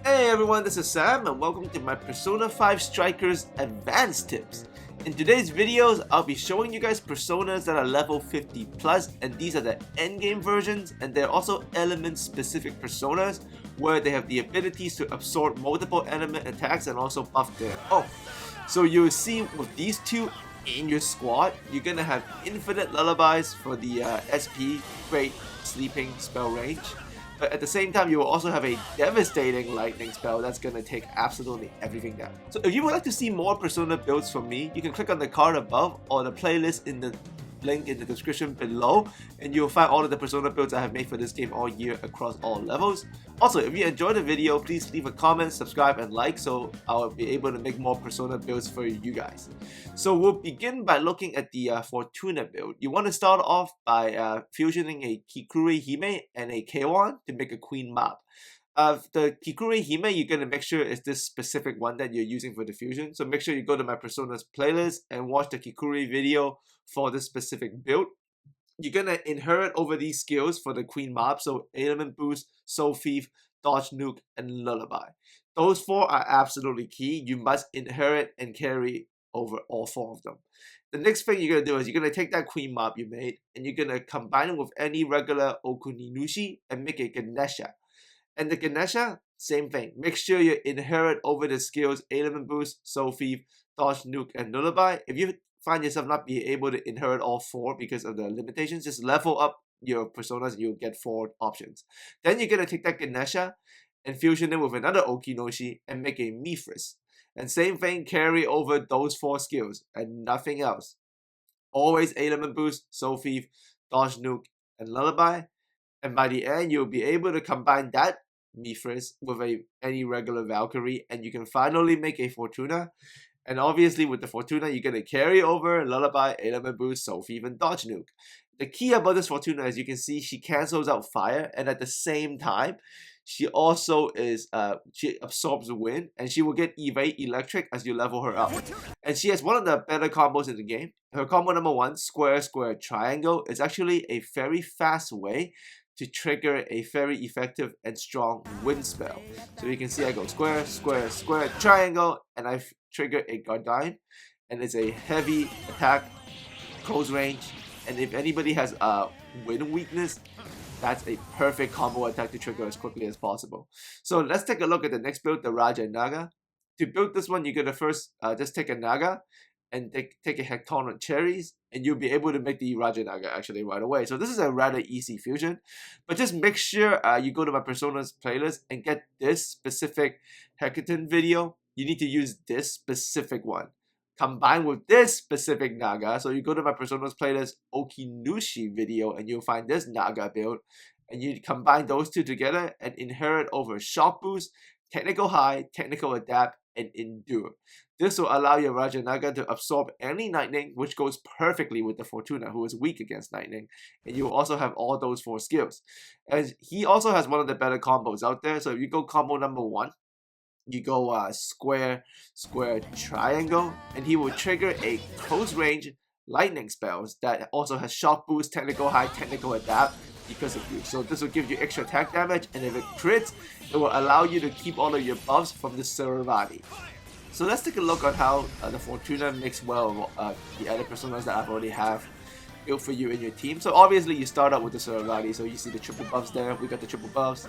Hey everyone, this is Sam and welcome to my Persona 5 Strikers Advanced Tips. In today's videos, I'll be showing you guys personas that are level 50 plus, and these are the endgame versions, and they're also element specific personas where they have the abilities to absorb multiple element attacks and also buff their own. So you'll see with these two in your squad, you're gonna have infinite lullabies for the SP, great sleeping spell range. But at the same time, you will also have a devastating lightning spell that's going to take absolutely everything down. So if you would like to see more Persona builds from me, you can click on the card above or the playlist in the link in the description below, and you'll find all of the Persona builds I have made for this game all year across all levels. Also, if you enjoyed the video, please leave a comment, subscribe, and like so I'll be able to make more Persona builds for you guys. So we'll begin by looking at the Fortuna build. You want to start off by fusioning a Kikure Hime and a K1 to make a Queen Mob. The Kikure Hime, you're going to make sure it's this specific one that you're using for the fusion. So make sure you go to my Personas playlist and watch the Kikure video for this specific build. You're going to inherit over these skills for the Queen Mob. So Element Boost, Soul Thief, Dodge Nuke, and Lullaby. Those four are absolutely key. You must inherit and carry over all four of them. The next thing you're going to do is you're going to take that Queen Mob you made and you're going to combine it with any regular Okuninushi and make a Ganesha. And the Ganesha, same thing. Make sure you inherit over the skills Element Boost, Soul Thief, Dodge Nuke, and Lullaby. If you find yourself not being able to inherit all four because of the limitations, just level up your personas and you'll get 4 options. Then you're going to take that Ganesha and fusion it with another Okinoshi and make a Mithras. And same thing, carry over those 4 skills and nothing else. Always Element Boost, Soul Thief, Dodge Nuke, and Lullaby. And by the end, you'll be able to combine that Mithras with any regular Valkyrie, and you can finally make a Fortuna. And obviously, with the Fortuna, you're going to carry over Lullaby, Element Boost, Soul Thief, and Dodge Nuke. The key about this Fortuna, as you can see, she cancels out fire, and at the same time, she also she absorbs wind, and she will get evade electric as you level her up. And she has one of the better combos in the game. Her combo number 1, square, square, triangle, is actually a very fast way to trigger a very effective and strong wind spell. So you can see I go square, square, square, triangle, and I trigger a Guardian, and it's a heavy attack, close range, and if anybody has a wind weakness, that's a perfect combo attack to trigger as quickly as possible. So let's take a look at the next build, the Raja Naga. To build this one, you're gonna first just take a Naga and take a Hecton with cherries, and you'll be able to make the Raja Naga actually right away. So this is a rather easy fusion, but just make sure you go to my Personas playlist and get this specific Hecaton video. You need to use this specific one combined with this specific Naga. So you go to my Personas playlist Okinushi video and you'll find this Naga build, and you combine those two together and inherit over Shock Boost, Technical High, Technical Adapt, and Endure. This will allow your Raja Naga to absorb any lightning, which goes perfectly with the Fortuna, who is weak against lightning, and you will also have all those 4 skills. And he also has one of the better combos out there. So if you go combo number 1, you go square, square, triangle, and he will trigger a close range lightning spells that also has Shock Boost, Technical High, Technical Adapt because of you. So this will give you extra attack damage, and if it crits, it will allow you to keep all of your buffs from the Suravati. So let's take a look at how the Fortuna mix well the other personas that I've already have built for you in your team. So obviously you start out with the Suravati, so you see the triple buffs there, we got the triple buffs.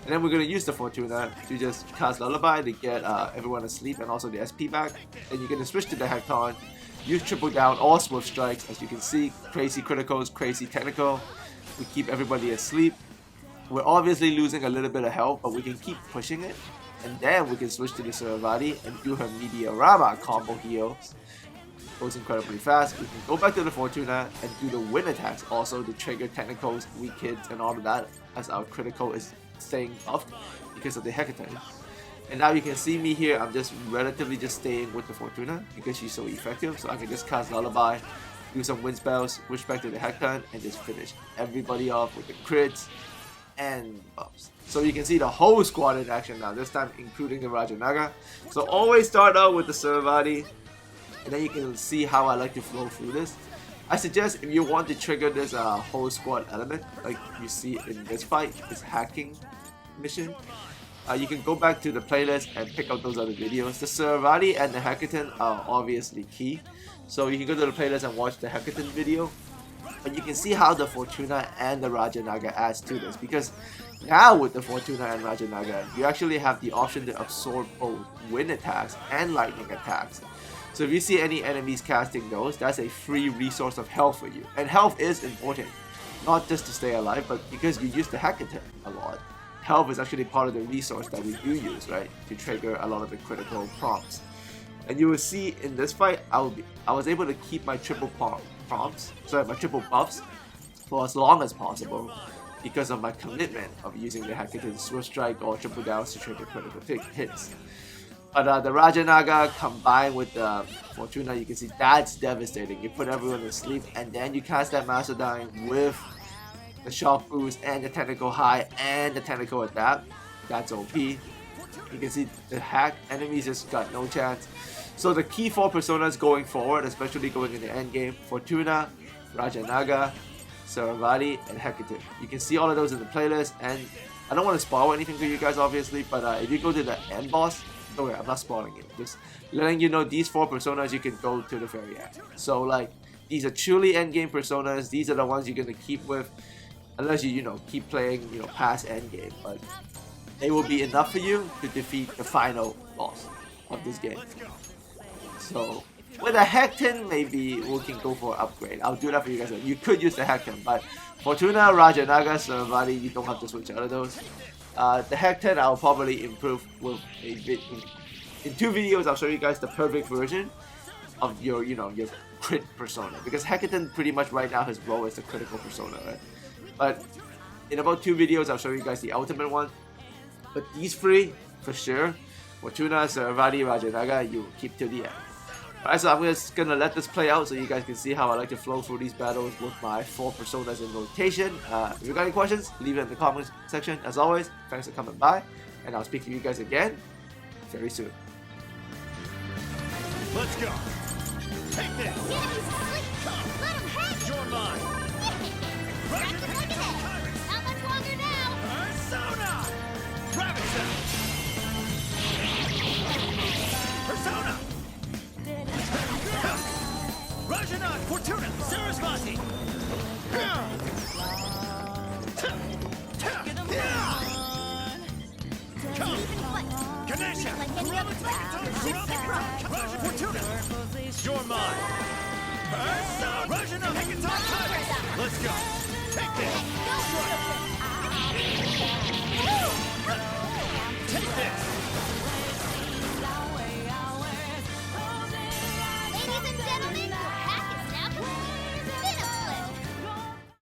And then we're going to use the Fortuna to just cast Lullaby to get everyone asleep and also the SP back. Then you're going to switch to the Hecton, use triple down, all swift strikes, as you can see, crazy criticals, crazy technical. We keep everybody asleep. We're obviously losing a little bit of health, but we can keep pushing it. And then we can switch to the Suravati and do her Meteorama combo heals. Goes incredibly fast. We can go back to the Fortuna and do the wind attacks also to trigger technicals, weak hits, and all of that, as our critical is staying buffed because of the Hecaton. And now you can see me here, I'm just relatively just staying with the Fortuna because she's so effective. So I can just cast Lullaby, do some wind spells, switch back to the Hecaton, and just finish everybody off with the crits and buffs. So you can see the whole squad in action now, this time including the Raja Naga. So always start out with the Suravati, and then you can see how I like to flow through this. I suggest if you want to trigger this whole squad element, like you see in this fight, this hacking mission, you can go back to the playlist and pick out those other videos. The Saravati and the Hekaton are obviously key. So you can go to the playlist and watch the Hekaton video. But you can see how the Fortuna and the Rajanaga adds to this, because now with the Fortuna and Rajanaga, you actually have the option to absorb both wind attacks and lightning attacks. So if you see any enemies casting those, that's a free resource of health for you. And health is important, not just to stay alive, but because you use the Hekaton a lot. Health is actually part of the resource that we do use, right, to trigger a lot of the critical prompts. And you will see in this fight, I was able to keep my triple buffs for as long as possible because of my commitment of using the Hekaton Swift Strike or Triple Downs to trigger critical hits. But the Rajanaga combined with the Fortuna, you can see that's devastating. You put everyone to sleep and then you cast that Masterdyne with the Shock Boost and the Tentacle High and the Tentacle Adapt. That's OP. You can see the hack enemies just got no chance. So the key 4 personas going forward, especially going into Endgame, Fortuna, Rajanaga, Saravati, and Hekaton. You can see all of those in the playlist, and I don't want to spoil anything for you guys obviously, but if you go to the end boss, don't worry, I'm not spoiling it, just letting you know these 4 personas you can go to the very end. So like, these are truly endgame personas, these are the ones you're going to keep with, unless you keep playing past endgame, but they will be enough for you to defeat the final boss of this game. So with a Hekaton, maybe we can go for an upgrade. I'll do that for you guys. You could use the Hekaton, but Fortuna, Rajanaga, Saravati, you don't have to switch out of those. The Hekaton I'll probably improve with a bit. In 2 videos, I'll show you guys the perfect version of your crit persona, because Hekaton pretty much right now his role is the critical persona, right? But in about 2 videos, I'll show you guys the ultimate one. But these 3, for sure, Fortuna, Saravati, Rajanaga, you keep to the end. Alright, so I'm just gonna let this play out so you guys can see how I like to flow through these battles with my 4 personas in rotation. If you got any questions, leave it in the comments section. As always, thanks for coming by, and I'll speak to you guys again very soon. Let's go. Take this. You're mine. How much longer now? Persona. Rabbit Sound. Persona. Rajanaga, Fortuna, Sarasvati. Ganesha. Fortuna. You're mine. Rajanaga, let's go. Take this. Take this.